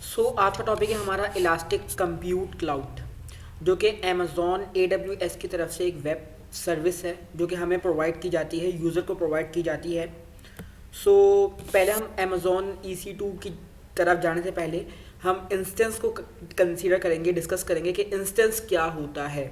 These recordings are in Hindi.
आज का टॉपिक है हमारा इलास्टिक कंप्यूट क्लाउड, जो कि अमेज़ॉन AWS की तरफ से एक वेब सर्विस है जो कि हमें प्रोवाइड की जाती है, यूज़र को प्रोवाइड की जाती है। पहले हम अमेज़ॉन EC2 की तरफ जाने से पहले हम इंस्टेंस को कंसीडर करेंगे, डिस्कस करेंगे कि इंस्टेंस क्या होता है।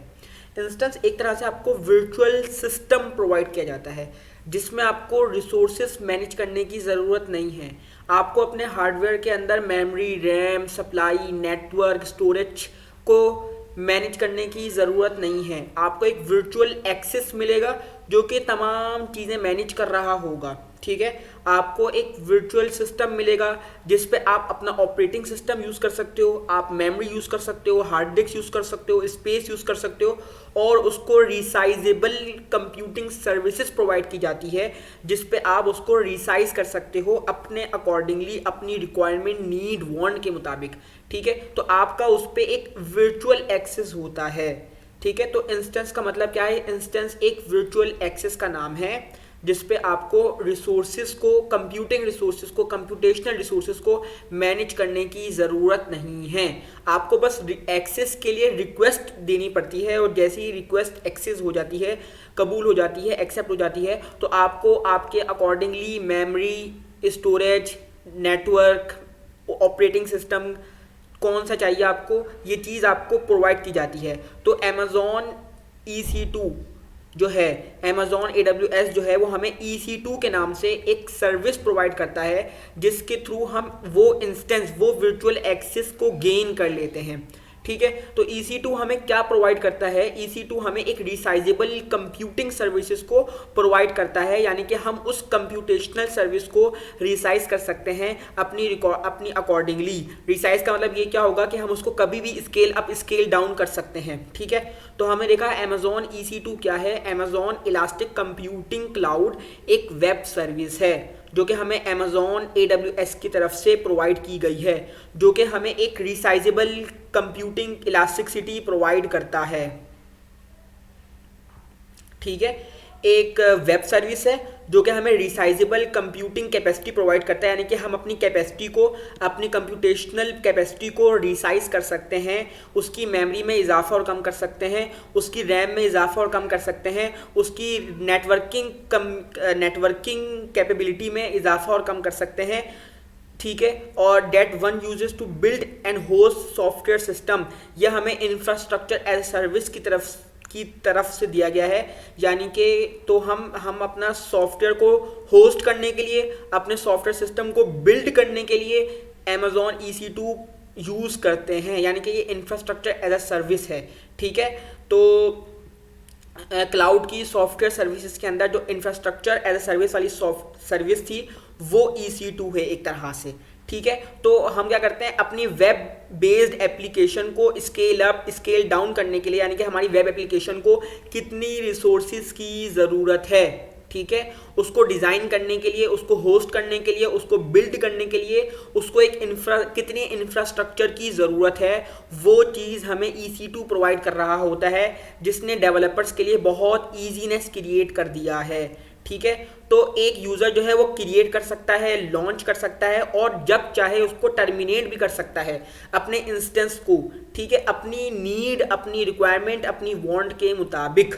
इंस्टेंस एक तरह से आपको वर्चुअल सिस्टम प्रोवाइड किया जाता है जिसमें आपको रिसोर्सेस मैनेज करने की ज़रूरत नहीं है। आपको अपने हार्डवेयर के अंदर memory, RAM, supply, network, storage को मैनेज करने की ज़रूरत नहीं है। आपको एक वर्चुअल एक्सेस मिलेगा जो कि तमाम चीज़ें मैनेज कर रहा होगा। ठीक है, आपको एक वर्चुअल सिस्टम मिलेगा जिस पे आप अपना ऑपरेटिंग सिस्टम यूज़ कर सकते हो, आप मेमोरी यूज़ कर सकते हो, हार्ड डिस्क यूज़ कर सकते हो, स्पेस यूज़ कर सकते हो, और उसको रिसाइजेबल कंप्यूटिंग सर्विसेज प्रोवाइड की जाती है जिस पे आप उसको रिसाइज कर सकते हो अपने अकॉर्डिंगली, अपनी रिक्वायरमेंट, नीड, वांट के मुताबिक। ठीक है, तो आपका उस पर एक वर्चुअल एक्सेस होता है। ठीक है, तो इंस्टेंस का मतलब क्या है? इंस्टेंस एक वर्चुअल एक्सेस का नाम है जिस पे आपको रिसोर्सेज को, कंप्यूटिंग रिसोर्सेज को, कंप्यूटेशनल रिसोर्सेज को मैनेज करने की ज़रूरत नहीं है। आपको बस एक्सेस के लिए रिक्वेस्ट देनी पड़ती है, और जैसे ही रिक्वेस्ट एक्सेस हो जाती है, कबूल हो जाती है, एक्सेप्ट हो जाती है, तो आपको आपके accordingly memory, storage, network, operating system कौन सा चाहिए आपको, ये चीज़ आपको प्रोवाइड की जाती है। तो अमेज़ॉन EC2 जो है, अमेज़ॉन AWS जो है, वो हमें EC2 के नाम से एक सर्विस प्रोवाइड करता है जिसके थ्रू हम वो इंस्टेंस, वो वर्चुअल एक्सेस को गेन कर लेते हैं। ठीक है, तो EC2 हमें क्या प्रोवाइड करता है? EC2 हमें एक रिसाइजेबल कंप्यूटिंग सर्विसेज को प्रोवाइड करता है, यानी कि हम उस कंप्यूटेशनल सर्विस को रिसाइज कर सकते हैं अपनी अकॉर्डिंगली। रिसाइज का मतलब ये क्या होगा कि हम उसको कभी भी स्केल अप, स्केल डाउन कर सकते हैं। ठीक है, तो हमें देखा अमेज़ॉन EC2 क्या है। अमेज़ॉन इलास्टिक कंप्यूटिंग क्लाउड एक वेब सर्विस है जो कि हमें अमेज़ॉन AWS की तरफ से प्रोवाइड की गई है, जो कि हमें एक रिसाइजेबल कंप्यूटिंग इलास्टिसिटी प्रोवाइड करता है। ठीक है, एक वेब सर्विस है जो कि हमें रिसाइजेबल कंप्यूटिंग कैपेसिटी प्रोवाइड करता है, यानी कि हम अपनी कैपेसिटी को, अपनी कंप्यूटेशनल कैपेसिटी को रिसाइज कर सकते हैं, उसकी मेमोरी में इजाफा और कम कर सकते हैं, उसकी रैम में इजाफा और कम कर सकते हैं, उसकी नेटवर्किंग कैपेबिलिटी में इजाफा और कम कर सकते हैं। ठीक है, और that one uses to build and host software system, यह हमें इंफ्रास्ट्रक्चर एज सर्विस की तरफ से दिया गया है, यानी कि तो हम अपना सॉफ्टवेयर को होस्ट करने के लिए, अपने सॉफ्टवेयर सिस्टम को बिल्ड करने के लिए अमेज़ॉन EC2 यूज़ करते हैं, यानी कि ये इंफ्रास्ट्रक्चर एज अ सर्विस है। ठीक है, तो क्लाउड की सॉफ्टवेयर सर्विसेज के अंदर जो इंफ्रास्ट्रक्चर एज अ सर्विस वाली सर्विस थी वो EC2 है एक तरह से। ठीक है, तो हम क्या करते हैं, अपनी वेब बेस्ड एप्लीकेशन को स्केल अप, स्केल डाउन करने के लिए, यानी कि हमारी वेब एप्लीकेशन को कितनी रिसोर्सेज की ज़रूरत है, ठीक है, उसको डिज़ाइन करने के लिए, उसको होस्ट करने के लिए, उसको बिल्ड करने के लिए, उसको एक कितने इंफ्रास्ट्रक्चर की ज़रूरत है, वो चीज़ हमें EC2 प्रोवाइड कर रहा होता है, जिसने डेवलपर्स के लिए बहुत ईजीनेस क्रिएट कर दिया है। ठीक है, तो एक यूज़र जो है वो क्रिएट कर सकता है, लॉन्च कर सकता है, और जब चाहे उसको टर्मिनेट भी कर सकता है अपने इंस्टेंस को। ठीक है, अपनी नीड, अपनी रिक्वायरमेंट, अपनी वांट के मुताबिक।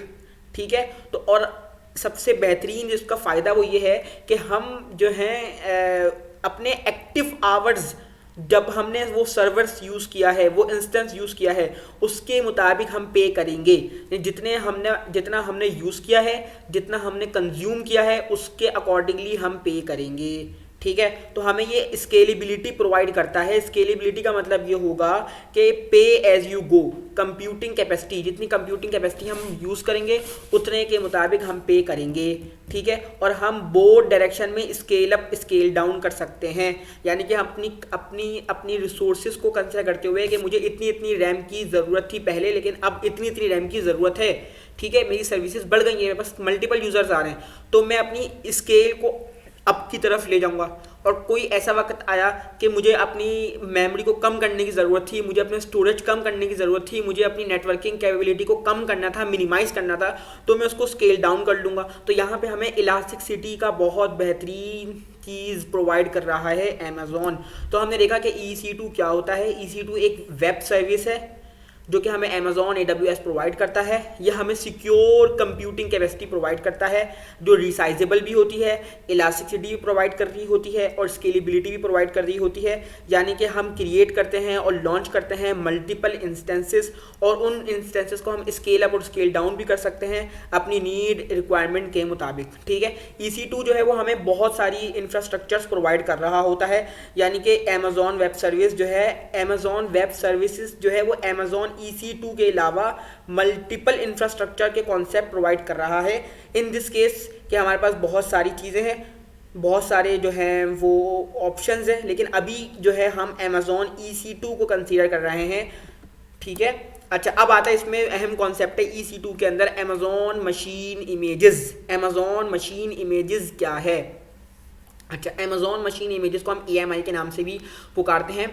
ठीक है, तो और सबसे बेहतरीन जिसका फ़ायदा वो ये है कि हम जो हैं अपने एक्टिव आवर्स, जब हमने वो सर्वर्स यूज़ किया है, वो इंस्टेंस यूज़ किया है, उसके मुताबिक हम पे करेंगे। जितना हमने यूज़ किया है, जितना हमने कंज्यूम किया है, उसके अकॉर्डिंगली हम पे करेंगे। ठीक है, तो हमें ये स्केलेबिलिटी प्रोवाइड करता है। स्केलेबिलिटी का मतलब ये होगा कि pay as you go, computing capacity, जितनी कंप्यूटिंग कैपेसिटी हम यूज़ करेंगे उतने के मुताबिक हम पे करेंगे। ठीक है, और हम बोथ डायरेक्शन में स्केल अप, स्केल डाउन कर सकते हैं, यानी कि हम अपनी रिसोर्सेज को कंसिडर करते हुए कि मुझे इतनी रैम की ज़रूरत थी पहले, लेकिन अब इतनी रैम की ज़रूरत है। ठीक है, मेरी सर्विसेज बढ़ गई हैं, मेरे पास मल्टीपल यूज़र्स आ रहे हैं, तो मैं अपनी स्केल को अप की तरफ ले जाऊंगा, और कोई ऐसा वक्त आया कि मुझे अपनी मेमोरी को कम करने की ज़रूरत थी, मुझे अपने स्टोरेज कम करने की ज़रूरत थी, मुझे अपनी नेटवर्किंग कैपेबिलिटी को कम करना था, मिनिमाइज़ करना था, तो मैं उसको स्केल डाउन कर लूँगा। तो यहाँ पे हमें इलास्टिसिटी का बहुत बेहतरीन चीज़ प्रोवाइड कर रहा है अमेज़ॉन। तो हमने देखा कि EC2 क्या होता है। EC2 एक वेब सर्विस है जो कि हमें अमेज़ॉन AWS प्रोवाइड करता है। यह हमें सिक्योर कंप्यूटिंग कैपेसिटी प्रोवाइड करता है जो रिसाइजेबल भी होती है, इलास्टिसिटी भी प्रोवाइड कर रही होती है और स्केलेबिलिटी भी प्रोवाइड कर रही होती है। यानी कि हम क्रिएट करते हैं और लॉन्च करते हैं मल्टीपल इंस्टेंसेस, और उन इंस्टेंसेस को हम स्केल अप और स्केल डाउन भी कर सकते हैं अपनी नीड रिक्वायरमेंट के मुताबिक। ठीक है, EC2 जो है वो हमें बहुत सारी इंफ्रास्ट्रक्चर्स प्रोवाइड कर रहा होता है। यानी कि अमेज़ॉन वेब सर्विस जो है, अमेज़ॉन वेब सर्विसेज जो है वो अमेज़ॉन EC2 के अलावा मल्टीपल इंफ्रास्ट्रक्चर के कॉन्सेप्ट प्रोवाइड कर रहा है। इन दिस केस कि हमारे पास बहुत सारी चीज़ें हैं, बहुत सारे जो हैं वो ऑप्शंस हैं, लेकिन अभी जो है हम अमेज़ॉन EC2 को कंसीडर कर रहे हैं। ठीक है, अच्छा अब आता है इसमें अहम कॉन्सेप्ट है EC2 के अंदर Amazon machine images. Amazon machine images क्या है? अच्छा, अमेज़ॉन मशीन इमेजेस को हम AMI के नाम से भी पुकारते हैं।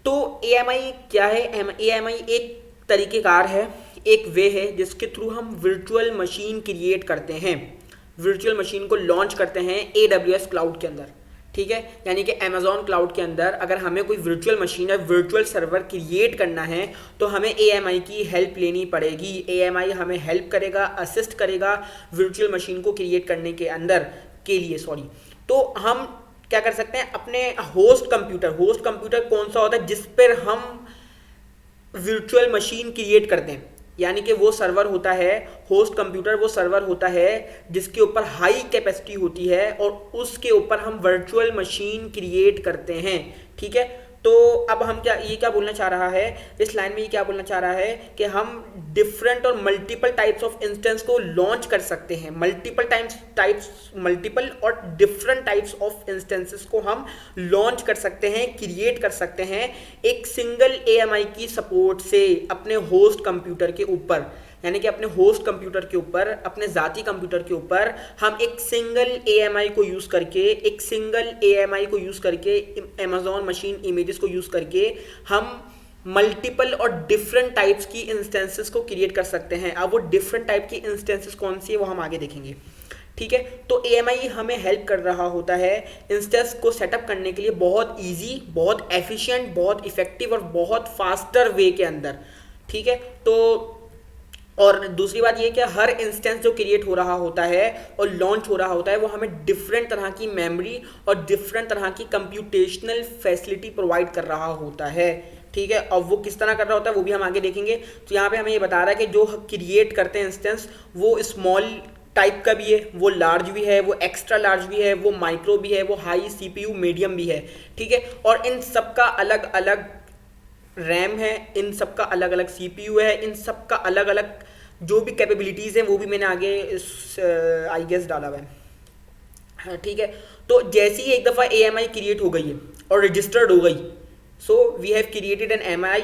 तो AMI क्या है? AMI एक तरीक़ेकार है, एक वे है जिसके थ्रू हम वर्चुअल मशीन क्रिएट करते हैं, वर्चुअल मशीन को लॉन्च करते हैं AWS क्लाउड के अंदर। ठीक है, यानी कि अमेज़ॉन क्लाउड के अंदर अगर हमें कोई वर्चुअल मशीन या वर्चुअल सर्वर क्रिएट करना है तो हमें AMI की हेल्प लेनी पड़ेगी। AMI हमें हेल्प करेगा, असिस्ट करेगा वर्चुअल मशीन को क्रिएट करने के अंदर के लिए। तो हम क्या कर सकते हैं, अपने होस्ट कंप्यूटर कौन सा होता है जिस पर हम वर्चुअल मशीन क्रिएट करते हैं, यानी कि वो सर्वर होता है, होस्ट कंप्यूटर वो सर्वर होता है जिसके ऊपर हाई कैपेसिटी होती है और उसके ऊपर हम वर्चुअल मशीन क्रिएट करते हैं। ठीक है, तो अब हम क्या बोलना चाह रहा है इस लाइन में, ये क्या बोलना चाह रहा है कि हम डिफरेंट और मल्टीपल टाइप्स ऑफ इंस्टेंस को लॉन्च कर सकते हैं, मल्टीपल और डिफरेंट टाइप्स ऑफ इंस्टेंसेस को हम लॉन्च कर सकते हैं, क्रिएट कर सकते हैं एक सिंगल AMI की सपोर्ट से अपने होस्ट कंप्यूटर के ऊपर। यानी कि अपने होस्ट कंप्यूटर के ऊपर, अपने ज़ाती कंप्यूटर के ऊपर हम एक सिंगल AMI को यूज़ करके अमेज़ॉन मशीन इमेजेस को यूज़ करके हम मल्टीपल और डिफरेंट टाइप्स की इंस्टेंसेस को क्रिएट कर सकते हैं। अब वो डिफरेंट टाइप की इंस्टेंसेस कौन सी है वो हम आगे देखेंगे। ठीक है, तो AMI हमें हेल्प कर रहा होता है इंस्टेंस को सेटअप करने के लिए बहुत ईजी, बहुत एफिशिएंट, बहुत इफेक्टिव और बहुत फास्टर वे के अंदर। ठीक है, तो और दूसरी बात ये कि हर इंस्टेंस जो क्रिएट हो रहा होता है और लॉन्च हो रहा होता है वो हमें डिफरेंट तरह की मेमोरी और डिफरेंट तरह की कंप्यूटेशनल फैसिलिटी प्रोवाइड कर रहा होता है। ठीक है, और वो किस तरह कर रहा होता है वो भी हम आगे देखेंगे। तो यहाँ पे हमें ये बता रहा है कि जो क्रिएट करते हैं इंस्टेंस वो स्मॉल टाइप का भी है, वो लार्ज भी है, वो एक्स्ट्रा लार्ज भी है, वो माइक्रो भी है, वो हाई CPU मीडियम भी है। ठीक है, और इन सब का अलग अलग रैम है, इन सब का अलग अलग CPU है, इन सब का अलग अलग जो भी कैपेबिलिटीज़ हैं वो भी मैंने आगे आई गेस डाला हुआ है। हाँ, ठीक है, तो जैसे ही एक दफ़ा AMI क्रिएट हो गई है और रजिस्टर्ड हो गई, so we have created an MI,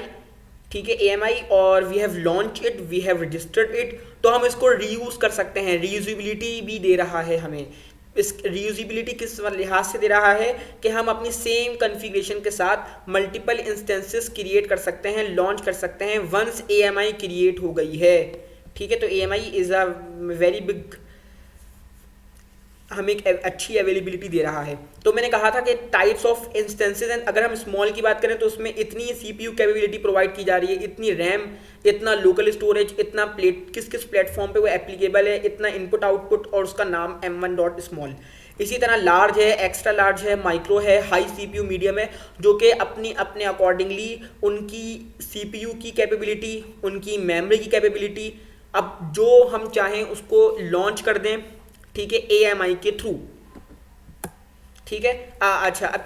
ठीक है, AMI, और we have launch it, we have registered it, तो हम इसको रीयूज़ कर सकते हैं। रीयूजिबिलिटी भी दे रहा है हमें। इस रीयूजिबिलिटी किस लिहाज से दे रहा है कि हम अपनी सेम कॉन्फ़िगरेशन के साथ मल्टीपल इंस्टेंसेस क्रिएट कर सकते हैं, लॉन्च कर सकते हैं वंस AMI क्रिएट हो गई है। ठीक है, तो AMI is a very big, हमें एक अच्छी अवेलेबिलिटी दे रहा है। तो मैंने कहा था कि टाइप्स ऑफ इंस्टेंसेस हैं। अगर हम स्मॉल की बात करें तो उसमें इतनी CPU कैपेबिलिटी प्रोवाइड की जा रही है, इतनी रैम, इतना लोकल स्टोरेज, इतना किस किस प्लेटफॉर्म पे वो एप्लीकेबल है, इतना इनपुट आउटपुट, और उसका नाम M1.small। इसी तरह लार्ज है, एक्स्ट्रा लार्ज है, माइक्रो है, हाई CPU मीडियम है, जो कि अपने अकॉर्डिंगली उनकी CPU की कैपेबिलिटी, उनकी मेमोरी की कैपेबिलिटी, अब जो हम चाहें उसको लॉन्च कर दें। ठीक है, AMI के थ्रू। ठीक है, अच्छा, अब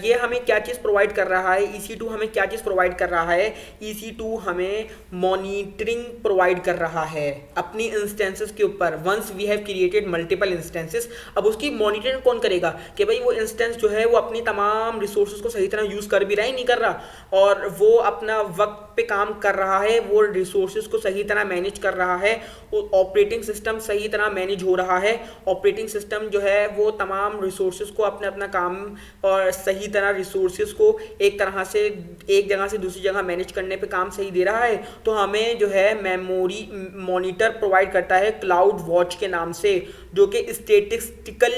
ये हमें क्या चीज़ प्रोवाइड कर रहा है, EC2 हमें क्या चीज़ प्रोवाइड कर रहा है, EC2 हमें मॉनिटरिंग प्रोवाइड कर रहा है अपनी इंस्टेंसेस के ऊपर। Once we have created multiple instances, अब उसकी मॉनिटरिंग कौन करेगा कि भाई वो इंस्टेंस जो है वो अपनी तमाम रिसोर्सेज को सही तरह यूज़ कर भी रहा है, नहीं कर रहा, और वो अपना वक्त पे काम कर रहा है, वो रिसोर्सेज को सही तरह मैनेज कर रहा है, ऑपरेटिंग सिस्टम सही तरह मैनेज हो रहा है, ऑपरेटिंग सिस्टम जो है वो तमाम रिसोर्सेज को अपने अपना काम और सही तरह रिसोर्सेज को एक तरह से एक जगह से दूसरी जगह मैनेज करने पे काम सही दे रहा है, तो हमें जो है मेमोरी मॉनिटर प्रोवाइड करता है क्लाउड वॉच के नाम से, जो कि स्टेटिस्टिकल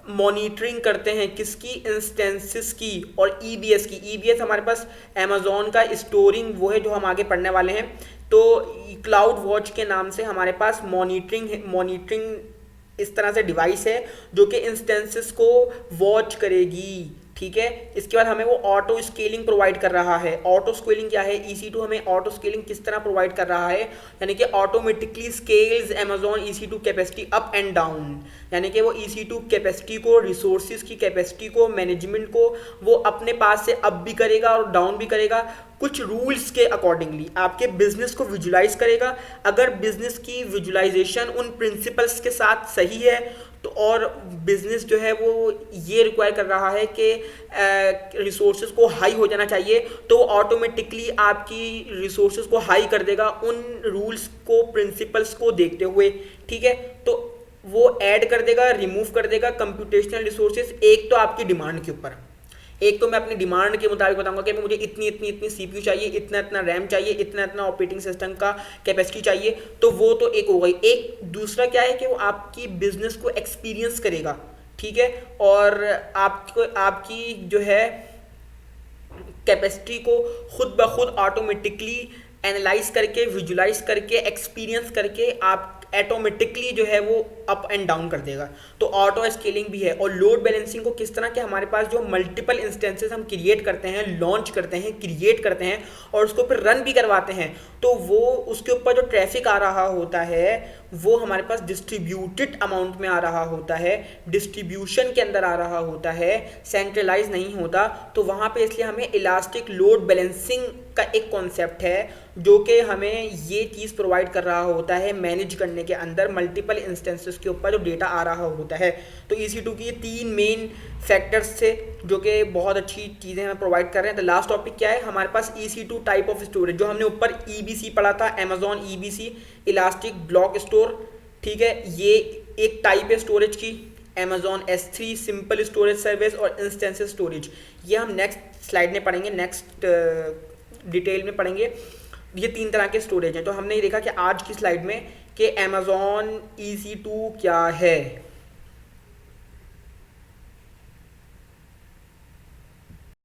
मॉनिटरिंग करते हैं किसकी, इंस्टेंसेस की और ईबीएस की। ईबीएस हमारे पास अमेजोन का स्टोरिंग वो है जो हम आगे पढ़ने वाले हैं। तो क्लाउड वॉच के नाम से हमारे पास मॉनिटरिंग इस तरह से डिवाइस है जो कि इंस्टेंसेस को वॉच करेगी, ठीक है। इसके बाद हमें वो ऑटो स्केलिंग प्रोवाइड कर रहा है। ऑटो स्केलिंग क्या है, EC2 हमें ऑटो स्केलिंग किस तरह प्रोवाइड कर रहा है, यानी कि automatically scales Amazon EC2 capacity up and down, यानी कि वो EC2 कैपेसिटी को, रिसोर्सेज की कैपेसिटी को, मैनेजमेंट को वो अपने पास से अप भी करेगा और डाउन भी करेगा, कुछ रूल्स के अकॉर्डिंगली आपके बिजनेस को विजुलाइज करेगा। अगर बिजनेस की विजुलाइजेशन उन प्रिंसिपल्स के साथ सही है तो, और बिजनेस जो है वो ये रिक्वायर कर रहा है कि रिसोर्सेज को हाई हो जाना चाहिए, तो वो ऑटोमेटिकली आपकी रिसोर्सेज को हाई कर देगा उन रूल्स को, प्रिंसिपल्स को देखते हुए, ठीक है। तो वो ऐड कर देगा, रिमूव कर देगा कंप्यूटेशनल रिसोर्सेज, एक तो आपकी डिमांड के ऊपर, एक तो मैं अपनी डिमांड के मुताबिक बताऊंगा कि मुझे इतनी इतनी इतनी CPU चाहिए, इतना इतना रैम चाहिए, इतना इतना ऑपरेटिंग सिस्टम का कैपेसिटी चाहिए, तो वो तो एक हो गई। एक दूसरा क्या है कि वो आपकी बिजनेस को एक्सपीरियंस करेगा, ठीक है, और आपको आपकी जो है कैपेसिटी को खुद ब खुद ऑटोमेटिकली एनालाइज करके, विजुलाइज करके, एक्सपीरियंस करके आप ऑटोमेटिकली जो है वो अप एंड डाउन कर देगा। तो ऑटो स्केलिंग भी है। और लोड बैलेंसिंग को किस तरह के, हमारे पास जो मल्टीपल इंस्टेंसेस हम क्रिएट करते हैं, लॉन्च करते हैं, क्रिएट करते हैं और उसको फिर रन भी करवाते हैं, तो वो उसके ऊपर जो ट्रैफिक आ रहा होता है वो हमारे पास डिस्ट्रीब्यूटेड अमाउंट में आ रहा होता है, डिस्ट्रीब्यूशन के अंदर आ रहा होता है, सेंट्रलाइज नहीं होता। तो वहाँ पे इसलिए हमें इलास्टिक लोड बैलेंसिंग का एक कॉन्सेप्ट है जो कि हमें ये चीज़ प्रोवाइड कर रहा होता है मैनेज करने के अंदर मल्टीपल इंस्टेंसेस के ऊपर जो डेटा आ रहा होता है। तो EC2 की ये 3 मेन फैक्टर्स थे जो कि बहुत अच्छी चीज़ें हमें प्रोवाइड कर रहे हैं। तो लास्ट टॉपिक क्या है हमारे पास, EC2 टाइप ऑफ स्टोरेज, जो हमने ऊपर EBC पढ़ा था, Amazon EBC, elastic block store, ठीक है, ये एक टाइप है स्टोरेज की। Amazon S3 simple storage service और इंस्टेंसेस स्टोरेज, ये हम नेक्स्ट स्लाइड में पढ़ेंगे, नेक्स्ट डिटेल में पढ़ेंगे। ये 3 तरह के स्टोरेज हैं। तो हमने ये देखा कि आज की स्लाइड में कि अमेजोन EC2 क्या है।